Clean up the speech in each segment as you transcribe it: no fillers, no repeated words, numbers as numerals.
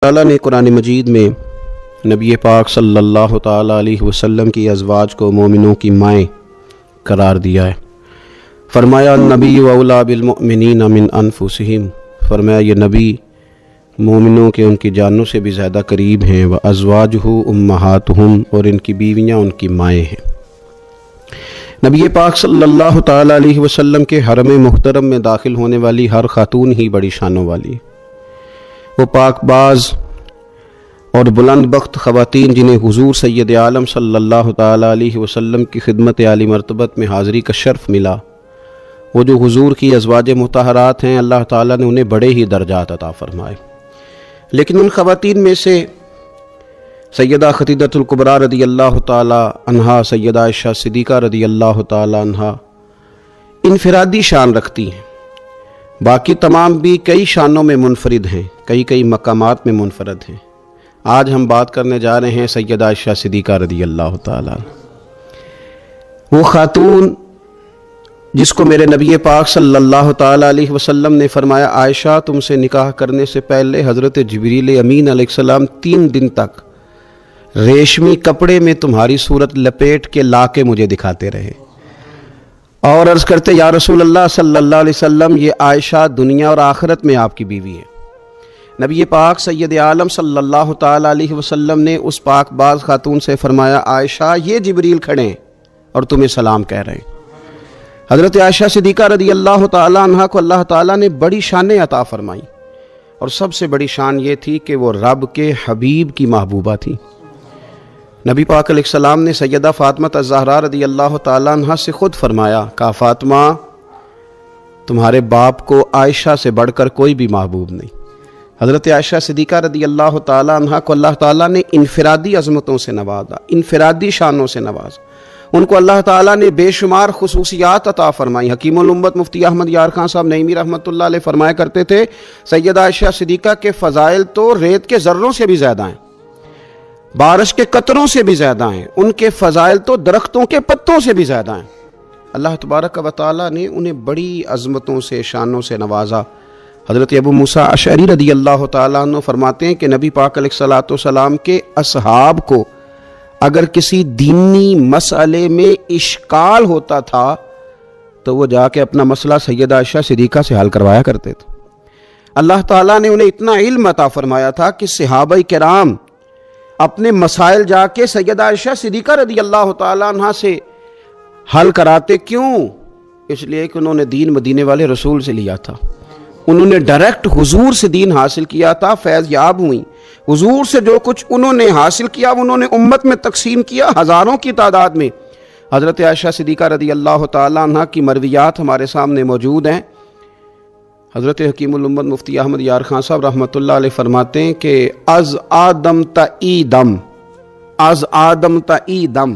تعالیٰ نے قرآن مجید میں نبی پاک صلی اللہ تعالیٰ علیہ وسلم کی ازواج کو مومنوں کی مائیں قرار دیا ہے۔ فرمایا نبی اولیٰ بالمؤمنین من انفسہم، فرمایا یہ نبی مومنوں کے ان کی جانوں سے بھی زیادہ قریب ہیں، وازواجہ امہاتہم، اور ان کی بیویاں ان کی مائیں ہیں۔ نبی پاک صلی اللہ تعالیٰ علیہ وسلم کے حرم محترم میں داخل ہونے والی ہر خاتون ہی بڑی شانوں والی ہے۔ وہ پاک باز اور بلند بخت خواتین جنہیں حضور سید عالم صلی اللہ تعالیٰ علیہ وسلم کی خدمت عالی مرتبت میں حاضری کا شرف ملا، وہ جو حضور کی ازواج مطہرات ہیں، اللہ تعالیٰ نے انہیں بڑے ہی درجات عطا فرمائے۔ لیکن ان خواتین میں سے سیدہ خدیجہ الکبریٰ رضی اللہ تعالیٰ عنہا، سیدہ عائشہ صدیقہ رضی اللہ تعالیٰ عنہا انفرادی شان رکھتی ہیں، باقی تمام بھی کئی شانوں میں منفرد ہیں، کئی مقامات میں منفرد ہیں۔ آج ہم بات کرنے جا رہے ہیں سیدہ عائشہ صدیقہ رضی اللہ تعالیٰ، وہ خاتون جس کو میرے نبی پاک صلی اللہ تعالیٰ علیہ وسلم نے فرمایا، عائشہ تم سے نکاح کرنے سے پہلے حضرت جبریل امین علیہ السلام 3 دن تک ریشمی کپڑے میں تمہاری صورت لپیٹ کے لا کے مجھے دکھاتے رہے، اور عرض کرتے یا رسول اللہ صلی اللہ علیہ وسلم یہ عائشہ دنیا اور آخرت میں آپ کی بیوی ہے۔ نبی پاک سید عالم صلی اللہ تعالیٰ علیہ وسلم نے اس پاک باز خاتون سے فرمایا، عائشہ یہ جبریل کھڑے ہیں اور تمہیں سلام کہہ رہے ہیں۔ حضرت عائشہ صدیقہ رضی اللہ تعالیٰ عنہا کو اللہ تعالیٰ نے بڑی شانیں عطا فرمائی، اور سب سے بڑی شان یہ تھی کہ وہ رب کے حبیب کی محبوبہ تھی۔ نبی پاک علیہ السلام نے سیدہ فاطمہ الزہراء رضی اللہ تعالیٰ عنہا سے خود فرمایا، کہا فاطمہ تمہارے باپ کو عائشہ سے بڑھ کر کوئی بھی محبوب نہیں۔ حضرت عائشہ صدیقہ رضی اللہ تعالیٰ عنہا کو اللہ تعالیٰ نے انفرادی عظمتوں سے نوازا، انفرادی شانوں سے نوازا، ان کو اللہ تعالیٰ نے بے شمار خصوصیات عطا فرمائی۔ حکیم الامت مفتی احمد یار خان صاحب نعیمی رحمۃ اللہ علیہ فرمایا کرتے تھے، سیدہ عائشہ صدیقہ کے فضائل تو ریت کے ذروں سے بھی زیادہ ہیں، بارش کے قطروں سے بھی زیادہ ہیں، ان کے فضائل تو درختوں کے پتوں سے بھی زیادہ ہیں۔ اللہ تبارک و تعالیٰ نے انہیں بڑی عظمتوں سے، شانوں سے نوازا۔ حضرت ابو موسیٰ اشعری رضی اللہ تعالیٰ عنہ فرماتے ہیں کہ نبی پاک علیہ الصلوۃ والسلام کے اصحاب کو اگر کسی دینی مسئلے میں اشکال ہوتا تھا تو وہ جا کے اپنا مسئلہ سیدہ عائشہ صدیقہ سے حل کروایا کرتے تھے۔ اللہ تعالیٰ نے انہیں اتنا علم عطا فرمایا تھا کہ صحابہ کرام اپنے مسائل جا کے سیدہ عائشہ صدیقہ رضی اللہ تعالیٰ عنہ سے حل کراتے۔ کیوں؟ اس لیے کہ انہوں نے دین مدینے والے رسول سے لیا تھا، انہوں نے ڈائریکٹ حضور سے دین حاصل کیا تھا، فیض یاب ہوئیں۔ حضور سے جو کچھ انہوں نے حاصل کیا انہوں نے امت میں تقسیم کیا ہزاروں کی تعداد میں۔ حضرت عائشہ صدیقہ رضی اللہ تعالیٰ عنہ کی مرویات ہمارے سامنے موجود ہیں۔ حضرت حکیم الامت مفتی احمد یار خان صاحب رحمۃ اللہ علیہ فرماتے ہیں کہ از آدم تا ایدم، از آدم تا ایدم،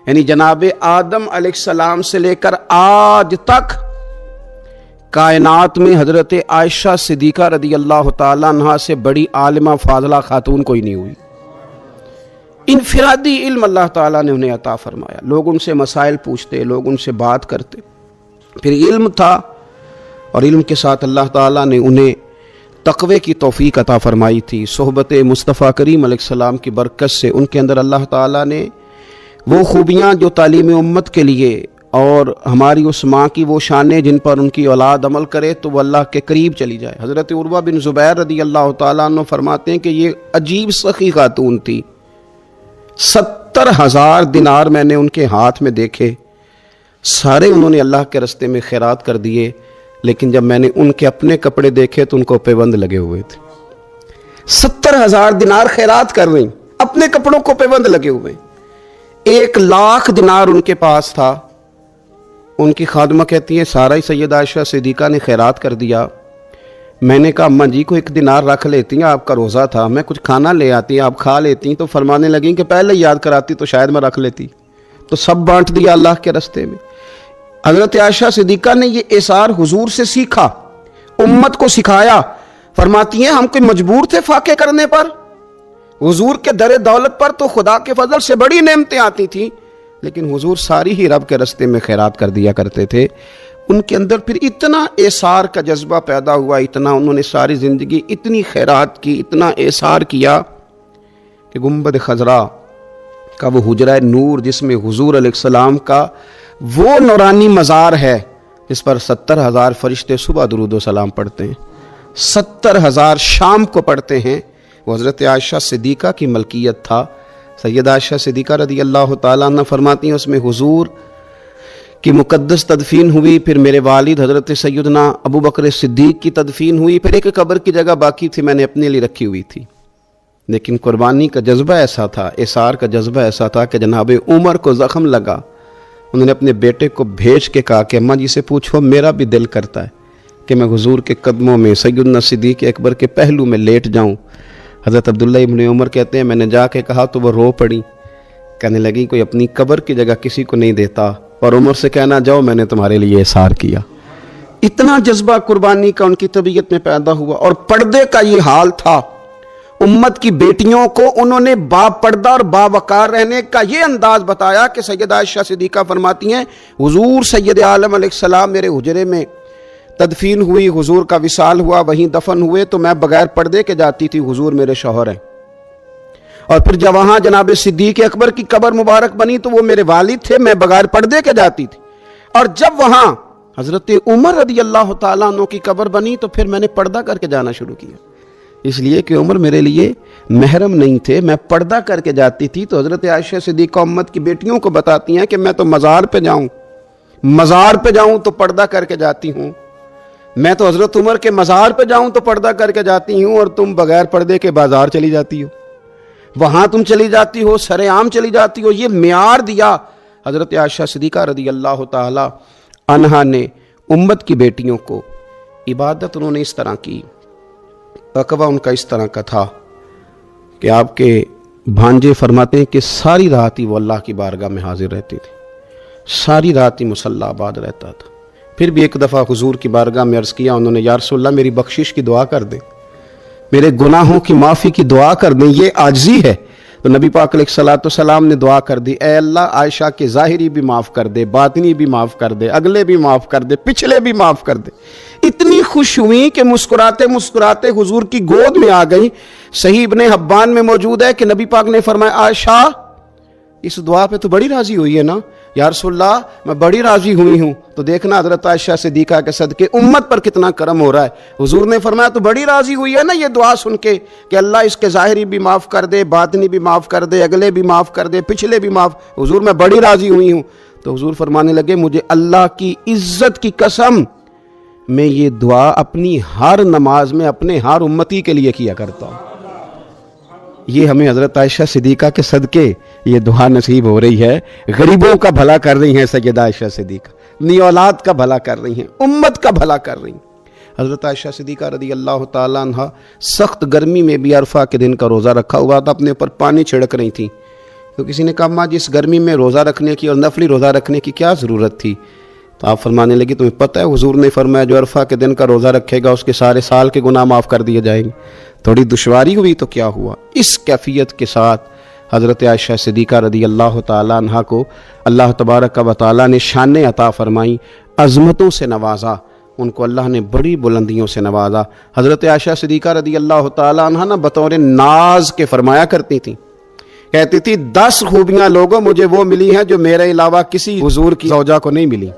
یعنی جناب آدم علیہ السلام سے لے کر آج تک کائنات میں حضرت عائشہ صدیقہ رضی اللہ تعالیٰ عنہ سے بڑی عالمہ فاضلہ خاتون کوئی نہیں ہوئی۔ انفرادی علم اللہ تعالیٰ نے انہیں عطا فرمایا، لوگ ان سے مسائل پوچھتے، لوگ ان سے بات کرتے، پھر علم تھا، اور علم کے ساتھ اللہ تعالیٰ نے انہیں تقوی کی توفیق عطا فرمائی تھی۔ صحبت مصطفیٰ کریم علیہ السلام کی برکت سے ان کے اندر اللہ تعالیٰ نے وہ خوبیاں جو تعلیم امت کے لیے، اور ہماری اس ماں کی وہ شانیں جن پر ان کی اولاد عمل کرے تو وہ اللہ کے قریب چلی جائے۔ حضرت عروہ بن زبیر رضی اللہ تعالیٰ عنہ فرماتے ہیں کہ یہ عجیب سخی خاتون تھی، 70,000 دینار میں نے ان کے ہاتھ میں دیکھے، سارے انہوں نے اللہ کے راستے میں خیرات کر دیے، لیکن جب میں نے ان کے اپنے کپڑے دیکھے تو ان کو پیبند لگے ہوئے تھے۔ 70,000 دینار خیرات کر رہی، اپنے کپڑوں کو پیبند لگے ہوئے۔ 1,00,000 دینار ان کے پاس تھا۔ ان کی خادمہ کہتی ہے سارا ہی سیدہ عائشہ صدیقہ نے خیرات کر دیا۔ میں نے کہا اماں جی کو 1 دینار رکھ لیتی ہیں، آپ کا روزہ تھا، میں کچھ کھانا لے آتی، آپ کھا لیتی۔ تو فرمانے لگیں کہ پہلے یاد کراتی تو شاید میں رکھ لیتی، تو سب بانٹ دیا اللہ کے راستے میں۔ حضرت عائشہ صدیقہ نے یہ اثار حضور سے سیکھا، امت کو سکھایا۔ فرماتی ہیں ہم کوئی مجبور تھے فاقے کرنے پر، حضور کے در دولت پر تو خدا کے فضل سے بڑی نعمتیں آتی تھیں، لیکن حضور ساری ہی رب کے راستے میں خیرات کر دیا کرتے تھے۔ ان کے اندر پھر اتنا ایثار کا جذبہ پیدا ہوا، اتنا انہوں نے ساری زندگی اتنی خیرات کی، اتنا ایثار کیا کہ گنبد خضرا کا وہ حجرہ نور جس میں حضور علیہ السلام کا وہ نورانی مزار ہے جس پر 70,000 فرشتے صبح درود و سلام پڑھتے ہیں، 70,000 شام کو پڑھتے ہیں، وہ حضرت عائشہ صدیقہ کی ملکیت تھا۔ سیدہ عائشہ صدیقہ رضی اللہ تعالیٰ عنہ فرماتی ہیں اس میں حضور کی مقدس تدفین ہوئی، پھر میرے والد حضرت سیدنا ابو بکر صدیق کی تدفین ہوئی، پھر ایک قبر کی جگہ باقی تھی میں نے اپنے لیے رکھی ہوئی تھی۔ لیکن قربانی کا جذبہ ایسا تھا، اثار کا جذبہ ایسا تھا کہ جناب عمر کو زخم لگا، انہوں نے اپنے بیٹے کو بھیج کے کہا کہ اماں جی سے پوچھو میرا بھی دل کرتا ہے کہ میں حضور کے قدموں میں سیدنا صدیق اکبر کے پہلو میں لیٹ جاؤں۔ حضرت عبداللہ ابن عمر کہتے ہیں میں نے جا کے کہا تو وہ رو پڑی، کہنے لگی کوئی اپنی قبر کی جگہ کسی کو نہیں دیتا، اور عمر سے کہنا جاؤ میں نے تمہارے لیے اثار کیا۔ اتنا جذبہ قربانی کا ان کی طبیعت میں پیدا ہوا، اور پردے کا یہ حال تھا، امت کی بیٹیوں کو انہوں نے با پردہ اور با وقار رہنے کا یہ انداز بتایا کہ سیدہ عائشہ صدیقہ فرماتی ہیں حضور سید عالم علیہ السلام میرے حجرے میں تدفین ہوئی، حضور کا وصال ہوا، وہیں دفن ہوئے تو میں بغیر پردے کے جاتی تھی، حضور میرے شوہر ہیں، اور پھر جب وہاں جناب صدیق اکبر کی قبر مبارک بنی تو وہ میرے والد تھے، میں بغیر پردے کے جاتی تھی، اور جب وہاں حضرت عمر رضی اللہ تعالیٰ عنہ کی قبر بنی تو پھر میں نے پردہ کر کے جانا شروع کیا، اس لیے کہ عمر میرے لیے محرم نہیں تھے، میں پردہ کر کے جاتی تھی۔ تو حضرت عائشہ صدیقہ امت کی بیٹیوں کو بتاتی ہیں کہ میں تو مزار پہ جاؤں تو پردہ کر کے جاتی ہوں، میں تو حضرت عمر کے مزار پہ جاؤں تو پردہ کر کے جاتی ہوں، اور تم بغیر پردے کے بازار چلی جاتی ہو، وہاں تم چلی جاتی ہو، سر عام چلی جاتی ہو۔ یہ معیار دیا حضرت عائشہ صدیقہ رضی اللہ تعالی عنہا نے امت کی بیٹیوں کو۔ عبادت انہوں نے اس طرح کی، تقوی ان کا اس طرح کا تھا کہ آپ کے بھانجے فرماتے ہیں کہ ساری رات ہی وہ اللہ کی بارگاہ میں حاضر رہتی تھی، ساری رات ہی مصلی آباد رہتا تھا۔ پھر بھی ایک دفعہ حضور کی بارگاہ میں عرض کیا انہوں نے، یا رسول اللہ میری بخشش کی دعا کر دیں، میرے گناہوں کی معافی کی دعا کر دیں، یہ عاجزی ہے۔ تو نبی پاک علیہ الصلوۃ والسلام نے دعا کر دی، اے اللہ عائشہ کے ظاہری بھی معاف کر دے، باطنی بھی معاف کر دے، اگلے بھی معاف کر دے، پچھلے بھی معاف کر دے۔ اتنی خوش ہوئی کہ مسکراتے مسکراتے حضور کی گود میں آ گئی۔ صحیح ابن حبان میں موجود ہے کہ نبی پاک نے فرمایا عائشہ اس دعا پہ تو بڑی راضی ہوئی ہے نا؟ یا رسول اللہ میں بڑی راضی ہوئی ہوں۔ تو دیکھنا حضرت عائشہ صدیقہ کے صدقے امت پر کتنا کرم ہو رہا ہے۔ حضور نے فرمایا تو بڑی راضی ہوئی ہے نا یہ دعا سن کے کہ اللہ اس کے ظاہری بھی معاف کر دے، باطنی بھی معاف کر دے، اگلے بھی معاف کر دے، پچھلے بھی معاف۔ حضور میں بڑی راضی ہوئی ہوں۔ تو حضور فرمانے لگے مجھے اللہ کی عزت کی قسم میں یہ دعا اپنی ہر نماز میں اپنے ہر امتی کے لیے کیا کرتا ہوں۔ یہ ہمیں حضرت عائشہ صدیقہ کے صدقے یہ دعا نصیب ہو رہی ہے۔ غریبوں کا بھلا کر رہی ہیں سیدہ عائشہ صدیقہ، اپنی اولاد کا بھلا کر رہی ہیں، امت کا بھلا کر رہی ہیں۔ حضرت عائشہ صدیقہ رضی اللہ تعالیٰ عنہ سخت گرمی میں بھی عرفہ کے دن کا روزہ رکھا ہوا تھا، اپنے اوپر پانی چھڑک رہی تھی۔ تو کسی نے کہا ماں جس گرمی میں روزہ رکھنے کی اور نفلی روزہ رکھنے کی کیا ضرورت تھی؟ تو آپ فرمانے لگی تمہیں پتہ ہے حضور نے فرمایا جو عرفہ کے دن کا روزہ رکھے گا اس کے سارے سال کے گناہ معاف کر دیے جائیں گے۔ تھوڑی دشواری ہوئی تو کیا ہوا؟ اس کیفیت کے ساتھ حضرت عائشہ صدیقہ رضی اللہ تعالیٰ عنہ کو اللہ تبارک و تعالیٰ نے شان عطا فرمائی، عظمتوں سے نوازا، ان کو اللہ نے بڑی بلندیوں سے نوازا۔ حضرت عائشہ صدیقہ رضی اللہ تعالیٰ عنہ بطور ناز کے فرمایا کرتی تھیں، کہتی تھی 10 خوبیاں لوگوں مجھے وہ ملی ہیں جو میرے علاوہ کسی حضور کی زوجہ کو نہیں ملی۔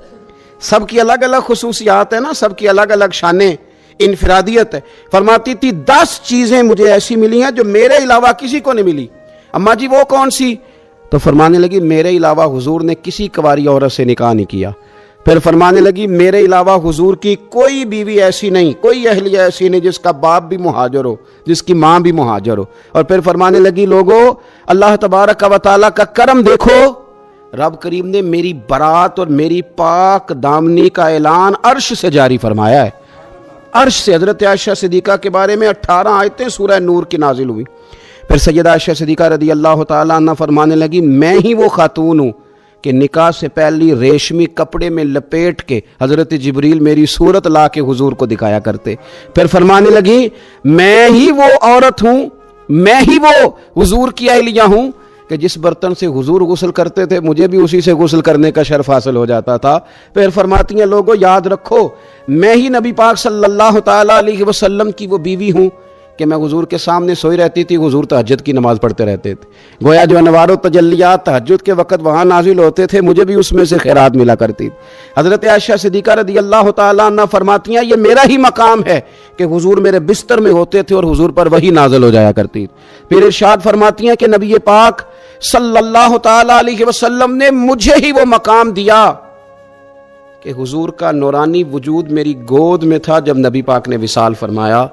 سب کی الگ الگ خصوصیات ہیں نا، سب کی الگ الگ شانیں، انفرادیت ہے۔ فرماتی تھی 10 چیزیں مجھے ایسی ملی ہیں جو میرے علاوہ کسی کو نہیں ملی۔ اماں جی وہ کون سی؟ تو فرمانے لگی میرے علاوہ حضور نے کسی کنواری عورت سے نکاح نہیں کیا۔ پھر فرمانے لگی میرے علاوہ حضور کی کوئی بیوی ایسی نہیں، کوئی اہلیہ ایسی نہیں جس کا باپ بھی مہاجر ہو، جس کی ماں بھی مہاجر ہو۔ اور پھر فرمانے لگی لوگو اللہ تبارک و تعالیٰ کا کرم دیکھو، رب کریم نے میری برات اور میری پاک دامنی کا اعلان عرش سے جاری فرمایا ہے۔ عرش سے حضرت عائشہ صدیقہ کے بارے میں 18 آیتیں سورہ نور کی نازل ہوئی۔ پھر سیدہ عائشہ صدیقہ رضی اللہ تعالیٰ عنہ فرمانے لگی میں ہی وہ خاتون ہوں کہ نکاح سے پہلی ریشمی کپڑے میں لپیٹ کے حضرت جبریل میری صورت لا کے حضور کو دکھایا کرتے۔ پھر فرمانے لگی میں ہی وہ عورت ہوں، میں ہی وہ حضور کی اہلیہ ہوں کہ جس برتن سے حضور غسل کرتے تھے مجھے بھی اسی سے غسل کرنے کا شرف حاصل ہو جاتا تھا۔ پھر فرماتی ہیں لوگوں یاد رکھو میں ہی نبی پاک صلی اللہ تعالیٰ علیہ وسلم کی وہ بیوی ہوں کہ میں حضور کے سامنے سوئی رہتی تھی، حضور تہجد کی نماز پڑھتے رہتے تھے، گویا جو انوار و تجلیات تہجد کے وقت وہاں نازل ہوتے تھے مجھے بھی اس میں سے خیرات ملا کرتی تھی۔ حضرت عائشہ صدیقہ رضی اللہ تعالیٰ عنہ فرماتی ہیں یہ میرا ہی مقام ہے کہ حضور میرے بستر میں ہوتے تھے اور حضور پر وحی نازل ہو جایا کرتی تھی۔ پھر ارشاد فرماتی ہیں کہ نبی پاک صلی اللہ تعالیٰ علیہ وسلم نے مجھے ہی وہ مقام دیا کہ حضور کا نورانی وجود میری گود میں تھا جب نبی پاک نے وصال فرمایا۔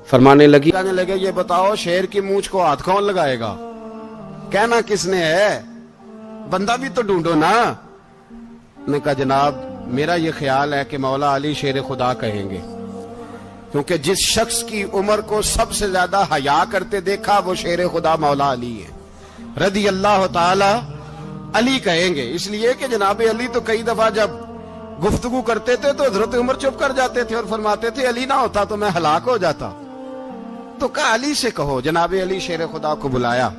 فرمانے لگی یہ بتاؤ شیر کی مونچھ کو ہاتھ کون لگائے گا، کہنا کس نے ہے، بندہ بھی تو ڈھونڈو نا۔ نے کہا جناب میرا یہ خیال ہے کہ مولا علی شیر خدا کہیں گے، کیونکہ جس شخص کی عمر کو سب سے زیادہ حیا کرتے دیکھا وہ شیر خدا مولا علی ہے رضی اللہ تعالی علی کہیں گے، اس لیے کہ جناب علی تو کئی دفعہ جب گفتگو کرتے تھے تو حضرت عمر چپ کر جاتے تھے اور فرماتے تھے علی نہ ہوتا تو میں ہلاک ہو جاتا، تو کہا علی سے کہو۔ جناب علی شیر خدا کو بلایا،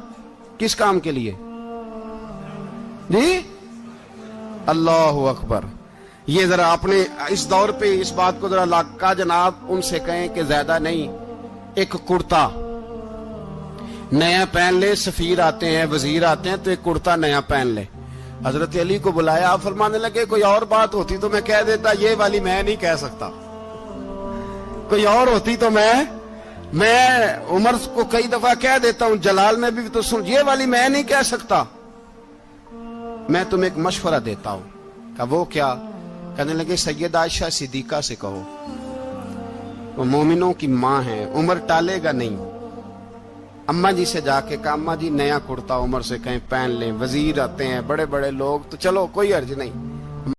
کس کام کے لیے جی؟ اللہ اکبر۔ یہ ذرا اپنے اس دور پہ اس بات کو ذرا لاکا جناب ان سے کہیں کہ زیادہ نہیں، ایک کرتا نیا پہن لے، سفیر آتے ہیں وزیر آتے ہیں تو ایک کرتا نیا پہن لے۔ حضرت علی کو بلایا، آپ فرمانے لگے کوئی اور بات ہوتی تو میں کہہ دیتا، یہ والی میں نہیں کہہ سکتا، کوئی اور ہوتی تو میں عمر کو کئی دفعہ کہہ دیتا ہوں، جلال میں بھی تو سن، یہ والی میں نہیں کہہ سکتا، میں تمہیں ایک مشورہ دیتا ہوں۔ کہا وہ کیا؟ کہنے لگے سید عائشہ صدیقہ سے کہو، وہ مومنوں کی ماں ہے، عمر ٹالے گا نہیں۔ اماں جی سے جا کے کہا اماں جی نیا کرتا عمر سے کہیں پہن لیں، وزیر آتے ہیں بڑے بڑے لوگ تو چلو کوئی عرض نہیں،